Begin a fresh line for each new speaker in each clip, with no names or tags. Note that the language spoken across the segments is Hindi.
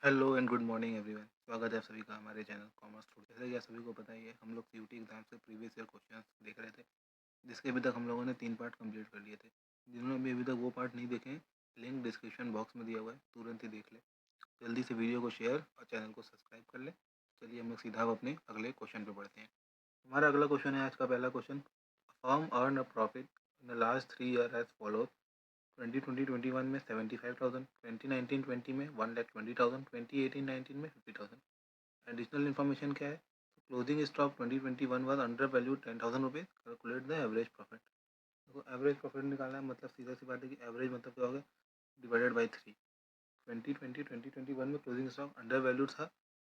Hello and good morning everyone. स्वागत है आप सभी का हमारे चैनल कॉमर्स स्टूडियो। जैसे कि आप सभी को पता ही है, हम लोग सीयूटी एग्जाम से प्रीवियस ईयर क्वेश्चंस देख रहे थे, जिसके अभी तक हम लोगों ने 3 पार्ट कंप्लीट कर लिए थे। जिन्होंने भी अभी तक वो पार्ट नहीं देखे हैं, लिंक डिस्क्रिप्शन बॉक्स में दिया हुआ है, तुरंत ही देख ले। जल्दी से वीडियो को शेयर और चैनल को सब्सक्राइब कर ले। चलिए हम लोग सीधा अब अपने अगले क्वेश्चन पे बढ़ते हैं। हमारा अगला क्वेश्चन है आज का पहला question. Firm earn a profit in the last 3 year as follows. 2020-21 में 75,000, 2019-20 में 1,20,000, 2018-19 में 50,000। एडिशनल इन्फॉर्मेशन क्या है? Closing stock 2021 was under value 10,000 rupees. Calculate the average profit. देखो एवरेज प्रॉफिट निकालना है, मतलब सीधा सी बात है कि एवरेज मतलब क्या होगा, डिवाइडेड बाई 3। 2020-2021 में क्लोजिंग स्टॉक अंडर वैल्यूड था।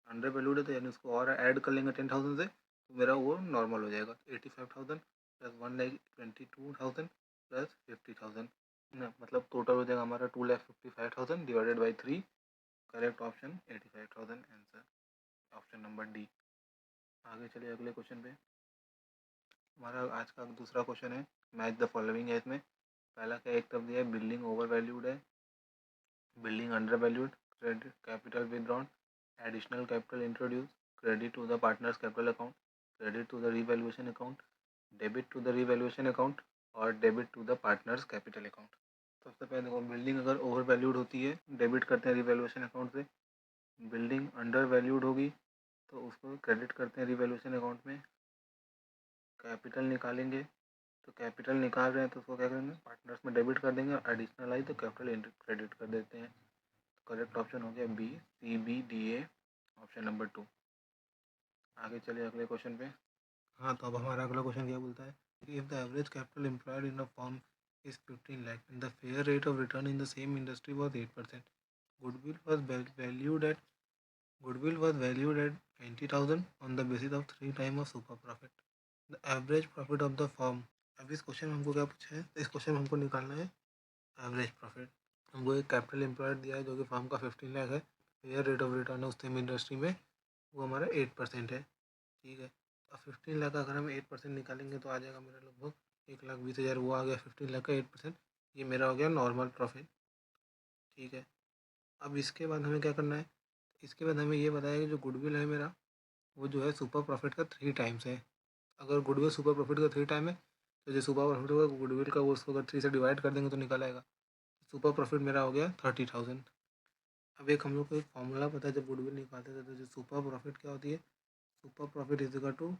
अंडर वैल्यूड है तो यानी उसको और ऐड कर लेंगे 10,000 से, तो मेरा वो नॉर्मल हो जाएगा। 85,000 प्लस 1,22,000 प्लस 50,000 ना, मतलब टोटल हो जाएगा हमारा 2,55,000 divided by 3। Correct option 85,000 answer, option number D. आगे चलिए अगले क्वेश्चन पे। हमारा आज का दूसरा क्वेश्चन है, मैच द फॉलोइंग है। इसमें पहला क्या एक तरफ दिया है, बिल्डिंग ओवर वैल्यूड है, building under valued, credit capital withdrawn, additional capital introduce, credit to the partners capital account, credit to the revaluation account, debit to the revaluation account और debit to the partners capital account. सबसे पहले देखो, बिल्डिंग अगर ओवर वैल्यूड होती है डेबिट करते हैं रिवैल्यूएशन अकाउंट से। बिल्डिंग अंडर वैल्यूड होगी तो उसको क्रेडिट करते हैं रिवैल्यूएशन अकाउंट में। कैपिटल निकालेंगे तो कैपिटल निकाल रहे हैं तो उसको क्या करेंगे, पार्टनर्स में डेबिट कर देंगे, और एडिशनल आई तो कैपिटल क्रेडिट कर देते हैं। करेक्ट ऑप्शन हो गया B, C B D A, option number 2। आगे चलिए अगले क्वेश्चन पे। हाँ, तो अब हमारा अगला क्वेश्चन क्या बोलता है, if the average capital employed in a firm is 15 lakh and the fair rate of return in the same industry was 8%. Goodwill was valued at Goodwill was valued at 90,000 on the basis of 3 times of super profit. The average profit of the firm. अब इस क्वेश्चन में हमको क्या पूछा है, इस क्वेश्चन में हमको निकालना है एवरेज प्रॉफिट। हमको एक कैपिटल एम्प्लॉयड दिया है जो कि फर्म का 15 लाख है। फेयर रेट ऑफ रिटर्न है उस सेम इंडस्ट्री में, वो हमारा 8% है। ठीक है, अब 15 लाख का अगर हम 8% निकालेंगे तो आ जाएगा मेरा लगभग 1,20,000। वो आ गया 15 लाख का 8%, ये मेरा हो गया नॉर्मल प्रॉफिट। ठीक है, अब इसके बाद हमें क्या करना है, इसके बाद हमें ये बताया कि जो गुडविल है मेरा, वो जो है सुपर प्रॉफिट का 3 टाइम्स है। अगर गुडविल सुपर प्रॉफिट का 3 टाइम है तो जो सुपर प्रॉफिट होगा गुडविल का, वो उसको अगर 3 से डिवाइड कर देंगे तो निकल आएगा। सुपर प्रॉफिट मेरा हो गया 30,000। अब एक हम लोग को एक फॉर्मूला पता है, जब गुडविल निकालते थे तो जो सुपर प्रॉफिट क्या होती है, super profit is equal to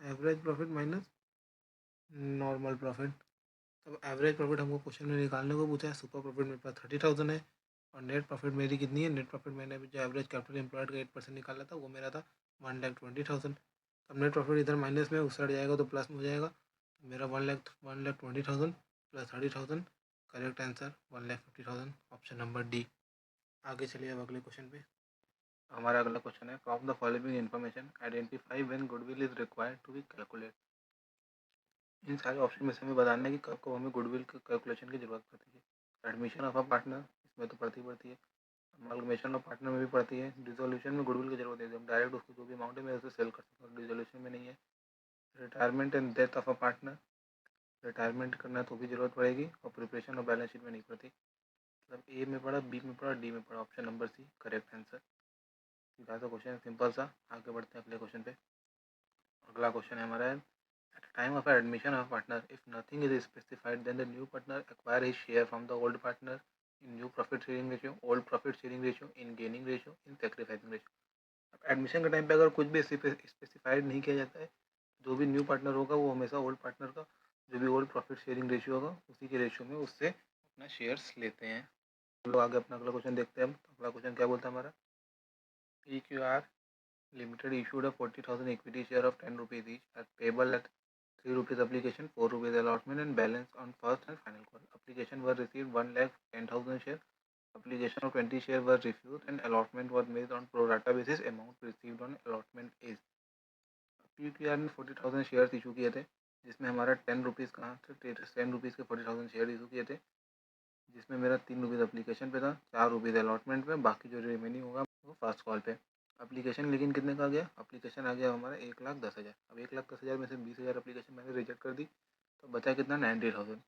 average profit minus normal profit. तब एवरेज प्रॉफिट हमको क्वेश्चन में निकालने को पूछा है। सुपर प्रॉफिट मेरे पास 30,000 है और नेट प्रॉफिट मेरी कितनी है, नेट प्रॉफिट मैंने जो एवरेज कैपिटल एम्प्लॉयड का 8% निकाला था वो मेरा था 1,20,000। अब नेट प्रॉफिट इधर माइनस में उस साइड जाएगा तो प्लस में हो जाएगा, तो मेरा 1,20,000 plus 30,000। Correct answer 1,50,000, option number D. आगे चलिए अब अगले क्वेश्चन पे। हमारा अगला क्वेश्चन है, from the following information identify when goodwill is required to be calculate. इन सारे ऑप्शन में से हमें बताना है कि कब कब हमें गुडविल के कैलकुलेशन की जरूरत पड़ती है। एडमिशन ऑफ अ पार्टनर, इसमें तो पड़ती है। अमालगमेशन ऑफ पार्टनर में भी पड़ती है। डिसोल्यूशन में गुडविल की जरूरत है, जब डायरेक्ट उसको जो भी अमाउंट है मैं उसे सेल कर सकता हूँ, डिसोल्यूशन में नहीं है। Retirement and death of a partner, retirement करना तो भी जरूरत पड़ेगी, और प्रिपरेशन ऑफ बैलेंस शीट में नहीं पड़ती। मतलब ए में पड़ा, बी में पड़ा, डी में पड़ा, option number C correct answer. सीधा सा क्वेश्चन है, सिंपल सा। आगे बढ़ते हैं अगले क्वेश्चन पे। अगला क्वेश्चन है हमारा, at the time of admission of a partner, if nothing is specified, then the new partner acquire his share from the old partner in new profit sharing ratio, old profit sharing ratio, in gaining ratio, in sacrificing ratio। अब एडमिशन के टाइम पे अगर कुछ भी स्पेसिफाइड नहीं किया जाता है, जो भी न्यू पार्टनर होगा वो हमेशा ओल्ड पार्टनर का जो भी ओल्ड प्रॉफिट शेयरिंग रेशियो होगा उसी के रेशियो में उससे अपना शेयर्स लेते हैं। तो आगे अपना अगला क्वेश्चन देखते हैं। तो अगला क्वेश्चन क्या बोलता है हमारा, EQR Limited issued a 40,000 equity share of 10 rupees each as payable at 3 rupees application, 4 rupees allotment and balance on first and final call. Application was received 1,10,000 shares. Application of 20 shares was refused and allotment was made on pro rata basis. Amount received on allotment is। PQR ने 40,000 शेयर्स इशू किए थे, जिसमें हमारा 10 रुपीज़ कहाँ थे, 10 रुपीज़ के 40,000 शेयर इशू किए थे, जिसमें मेरा 3 रुपीज़ एप्लीकेशन पे था, 4 रुपीज़ अलॉटमेंट में, बाकी जो रिमेनिंग होगा वो फर्स्ट कॉल पे। एप्लीकेशन लेकिन कितने का आ गया, एप्लीकेशन आ गया हमारा 1,10,000। अब 1,10,000 में से 20,000 एप्लीकेशन मैंने रिजेक्ट कर दी, तो बचा कितना, 90,000।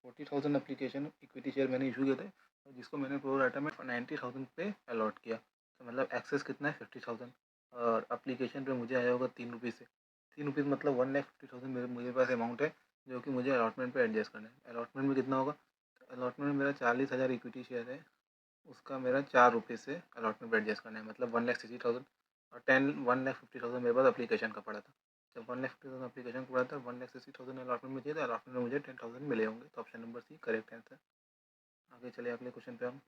40,000 एप्लीकेशन इक्विटी शेयर मैंने इशू किए थे, और जिसको मैंने प्रो राटा में 90,000 पे अलॉट किया। एक्सेस कितना है 50,000 और एप्लीकेशन पे मुझे आया होगा 3 रुपये से। 3 रुपीज़ मतलब 1,50,000 मेरे पास अमाउंट है जो कि मुझे अलॉटमेंट पे एडजस्ट करना है। अलॉटमेंट में कितना होगा? अलॉटमेंट में मेरा 40,000 इक्विटी शेयर है, उसका मेरा 4 रुपये से अलॉटमेंट पे एडजस्ट करना है, मतलब 1,60,000 और 1,50,000 मेरे पास एप्लीकेशन का पड़ा था। जब 1,50,000 एप्लीकेशन का पड़ा था, 1,60,000 अलॉटमेंट में चाहिए था, अलॉटमेंट में मुझे 10,000 मिले होंगे। तो option number C correct answer. आगे चलिए अगले क्वेश्चन पे हम।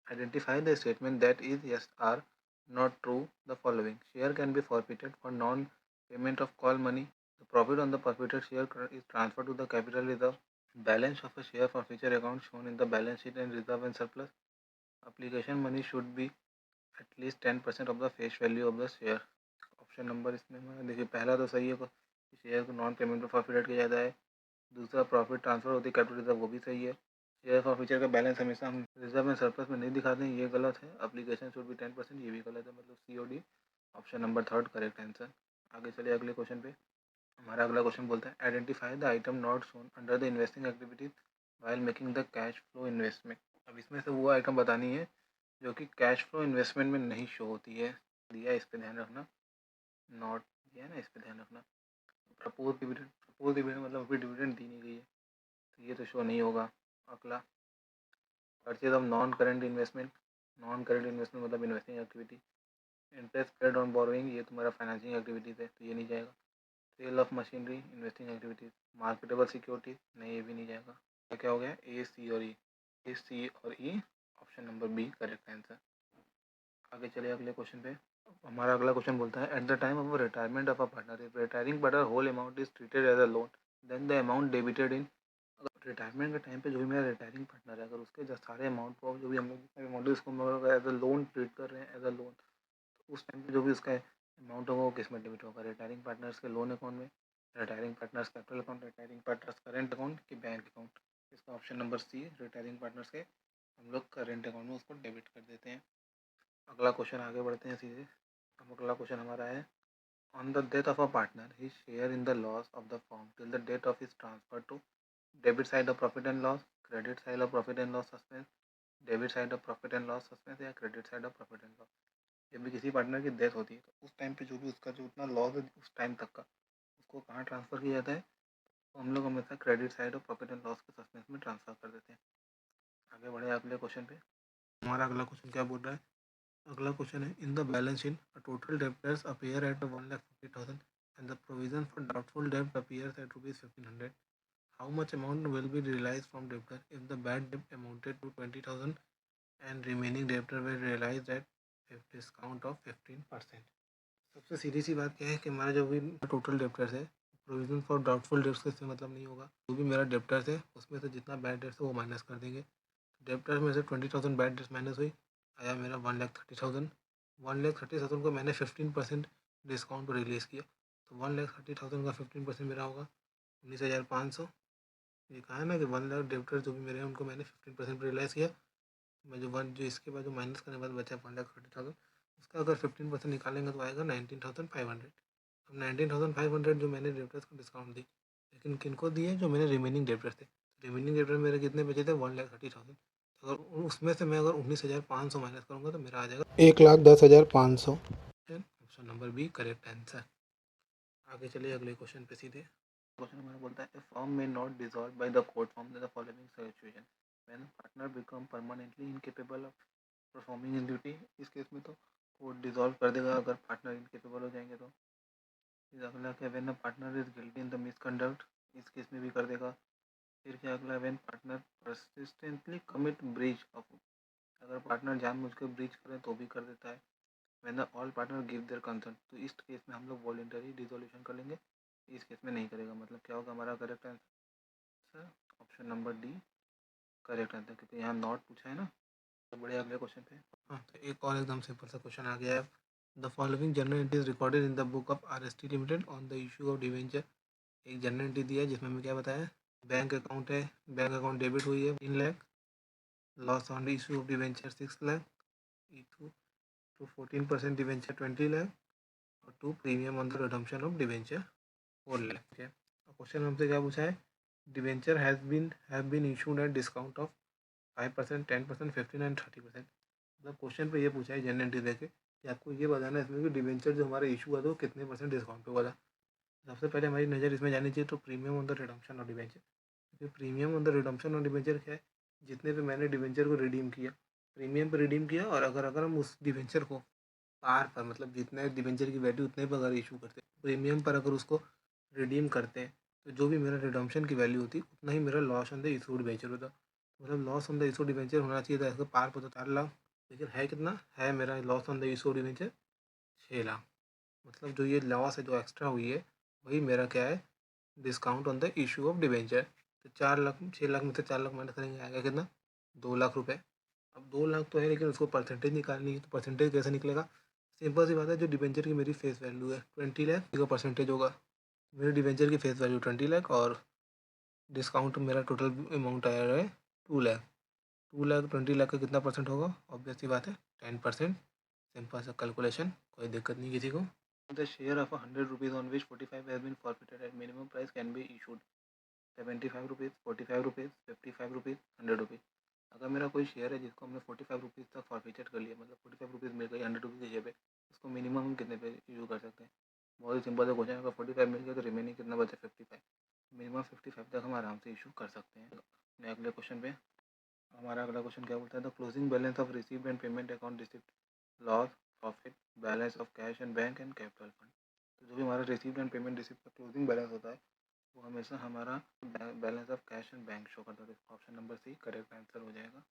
Identify the statement that is yes or not true the following. Share can be forfeited for non payment of call money. The profit on the forfeited share is transfer to the capital reserve. Balance of a share for future account shown in the balance sheet and reserve and surplus. Application money should be at least 10% of the face value of the share. Option number इसमें हमारा देखिए, पहला तो सही है, शेयर को नॉन पेमेंट पर फॉरफिटेड किया जाता है। दूसरा प्रॉफिट ट्रांसफर होती है कैपिटल रिजर्व, वो भी सही है। शेयर फॉर फ्यूचर का बैलेंस हमेशा हम रिजर्व एंड सरप्लस में नहीं दिखाते हैं, ये गलत है। एप्लीकेशन शुड बी 10%, ये भी गलत है, मतलब C or D option number third correct answer. आगे चलिए अगले क्वेश्चन पे। हमारा अगला क्वेश्चन बोलता है identify the item not shown under the investing activities while making the cash flow investment. अब इसमें से वो आइटम बतानी है जो कि कैश फ्लो इन्वेस्टमेंट में नहीं शो होती है। दिया, इस पर ध्यान रखना। नॉट दिया ना, इस पर ध्यान रखना। प्रपोज डिविडेंड मतलब अभी डिविडेंड दी नहीं गई है, तो ये तो शो नहीं होगा। अगला purchase of non current investment. Non current investment मतलब investing activity. Interest paid on borrowing, ये तुम्हारा फाइनेंसिंग एक्टिविटीज़ है, तो ये नहीं जाएगा। Sale of machinery investing activities. Marketable securities, नहीं, ये भी नहीं जाएगा। क्या हो गया? ए सी और ई। ए सी और E option number B correct answer. आगे चलिए अगले क्वेश्चन पे। हमारा अगला क्वेश्चन बोलता है at the time of retirement of a partner, if retiring partner whole amount is treated as a loan, then the amount debited in. अगर रिटायरमेंट के टाइम पे जो भी मेरा रिटायरिंग पार्टनर है, अगर उसके जो सारे अमाउंट को जो भी हम लोग अमाउंट है उसको हम लोग एज अ लोन ट्रीट कर रहे हैं, एज अ लोन, तो उस टाइम पे जो भी उसका अमाउंट होगा वो किस में डेबिट होगा? रिटायरिंग पार्टनर्स के लोन अकाउंट में, retiring partners capital account, retiring partners current account कि बैंक अकाउंट? इसका option number C, retiring partners के हम लोग करेंट अकाउंट में उसको डेबिट कर देते हैं। अगला क्वेश्चन आगे बढ़ते हैं सीधे। अब अगला क्वेश्चन हमारा है on the death of a partner he share in the loss of the firm till the date of his transfer to debit side of profit and loss, credit side of profit and loss suspense, debit side of profit and loss suspense या credit side of profit and loss. जब भी किसी पार्टनर की डेथ होती है तो उस टाइम पे जो भी उसका जो उतना लॉस है उस टाइम तक का, उसको कहाँ ट्रांसफ़र किया जाता है? तो हम लोग हमेशा credit side of profit and loss के सस्पेंस में ट्रांसफ़र कर देते हैं। आगे बढ़े अगले क्वेश्चन पे। हमारा अगला क्वेश्चन क्या बोल रहा है? अगला क्वेश्चन है इन the balance sheet a total debtors appear eight 1,50,000 and the provision for doubtful डेब्ट appears eight ₹1,500. How much amount will be realized from debtor if the bad debt amounted to 20,000 and remaining debtor were realized at a discount of 15%? सबसे सीधी सी बात क्या है कि हमारा जो भी टोटल डेप्टर्स है, प्रोविजन फॉर डाउटफुल डेट्स का इससे मतलब नहीं होगा। जो भी मेरा डेप्टर्स है उसमें से जितना बैड डेट्स है वो माइनस कर देंगे। डेप्टर्स में से 20,000 बैड डेट्स माइनस हुई, आया मेरा 1,30,000। 1,30,000 को मैंने 15% डिस्काउंट पर रिलीज़ किया, तो 1,30,000 का 15% मेरा होगा 19,500। ये कहा है ना कि 1 लाख डेप्टर जो भी मेरे हैं उनको मैंने 15% रियलाइज़ किया। मैं जो इसके बाद जो माइनस करने के बाद बचा 1,30,000, उसका अगर 15% निकालेंगे तो आएगा 19,500। अब 19,500 जो मैंने डेप्टर्स को डिस्काउंट दी, लेकिन किनको दिए? जो मेरे रिमेनिंग डेप्टर्स थे। रिमेनिंग डेप्टर मेरे कितने बचे थे? 1,30,000। अगर उसमें से मैं अगर 19,500 माइनस करूँगा तो मेरा आ जाएगा 1,10,500। Option number B correct answer. आगे चलिए अगले क्वेश्चन पे सीधे। क्वेश्चन हमारा बोलता है फर्म में not dissolve by the court form the following situation when partner become permanently incapable of performing in duty. इस केस में तो कोर्ट डिसॉल्व कर देगा अगर पार्टनर इनकेपेबल हो जाएंगे तो। फिर अगला क्या, when a partner is guilty in the misconduct, इस केस में भी कर देगा। फिर क्या अगला, when partner persistently commit breach of, अगर पार्टनर जानबूझकर ब्रीच करें तो भी कर देता है। When the all partner give their concern, तो इस केस में हम लोग वॉलेंटरी डिसोल्यूशन कर लेंगे, इस केस में नहीं करेगा। मतलब क्या होगा हमारा correct answer? Option number D correct answer, क्योंकि यहाँ नॉट पूछा है ना। तो बढ़िया अगले क्वेश्चन पे। हाँ, तो एक और एकदम सिंपल सा क्वेश्चन आ गया है। The following journal entry is recorded in the book of RST limited on the issue of debenture. एक जर्नल एंट्री दिया है जिसमें हमें क्या बताया? बैंक अकाउंट है, बैंक अकाउंट डेबिट हुई है 3 lakh, loss on issue of debenture 6 lakh, issue to 14% debenture 20 lakh और to premium on the redemption of debenture 4 lakh. ठीक है, क्वेश्चन हमसे क्या पूछा है? Debenture have been issued at discount of 5%, 10%, 15 and 30%। मतलब क्वेश्चन पे ये पूछा है जनरल एंट्री देके कि आपको ये बताना है इसमें कि डिबेंचर जो हमारा इशू हुआ था वो कितने % डिस्काउंट पे हुआ था। सबसे पहले हमारी नज़र इसमें जानी चाहिए तो premium on the redemption of debenture. तो premium on the redemption of debenture क्या है? जितने पे मैंने डिबेंचर को रिडीम किया, प्रीमियम पे रिडीम किया, और अगर हम उस डिबेंचर को पार पर, मतलब जितने डिबेंचर की वैल्यू उतने पर अगर इशू करते हैं, प्रीमियम पर अगर उसको रिडीम करते हैं, तो जो भी मेरा रिडम्पशन की वैल्यू होती उतना ही मेरा loss on the issue debenture होता। मतलब loss on the issue debenture होना चाहिए था ऐसे पार पर तो 4 लाख, लेकिन है कितना है मेरा loss on the issue debenture? 6 lakh. मतलब जो ये लॉस है जो एक्स्ट्रा हुई है, वही मेरा क्या है? Discount on the issue of debenture. तो 4 लाख, 6 लाख में से 4 लाख माइनस करेंगे, आएगा कितना? 2 लाख रुपये। अब 2 लाख तो है, लेकिन उसको परसेंटेज निकालनी है, तो परसेंटेज कैसे निकलेगा? सिंपल सी बात है, जो डिबेंचर की मेरी फेस वैल्यू है 20 लाख का परसेंटेज होगा। मेरे डिबेंचर की फेस वैल्यू 20 लाख, और डिस्काउंट मेरा टोटल अमाउंट आया है 2 लाख। 2 लाख 20 लाख का कितना परसेंट होगा? ऑब्वियस सी बात है, 10%। सिंपल सा कैलकुलेशन, कोई दिक्कत नहीं किसी को। The share of 100 rupees on which 45 has been forfeited at minimum price can be issued 75 rupees, 45 rupees, 55 rupees, 100 rupees. अगर मेरा कोई शेयर है जिसको हमने 45 रुपीज़ तक फॉरफिटेड कर लिया, मतलब 45 रुपीज़ मिल गई 100 रुपीज़ की जगह पे, उसको मिनिमम हम कितने पे इशू कर सकते हैं? बहुत ही सिंपल सा क्वेश्चन है। अगर 45 मिल गया तो रिमेनिंग कितना बचा? 55। मिनिमम 55 तक हम आराम से इशू कर सकते हैं। अगले क्वेश्चन पे हमारा अगला क्वेश्चन क्या बोलता है? The closing balance of received and payment account receipt, loss, profit, balance of cash and bank and capital fund. तो जो भी हमारा रिसीव्ड एंड पेमेंट रिसिप्ट का क्लोजिंग बैलेंस होता है, वो हमेशा हमारा balance of cash and bank show करता है। Option number C correct answer हो जाएगा।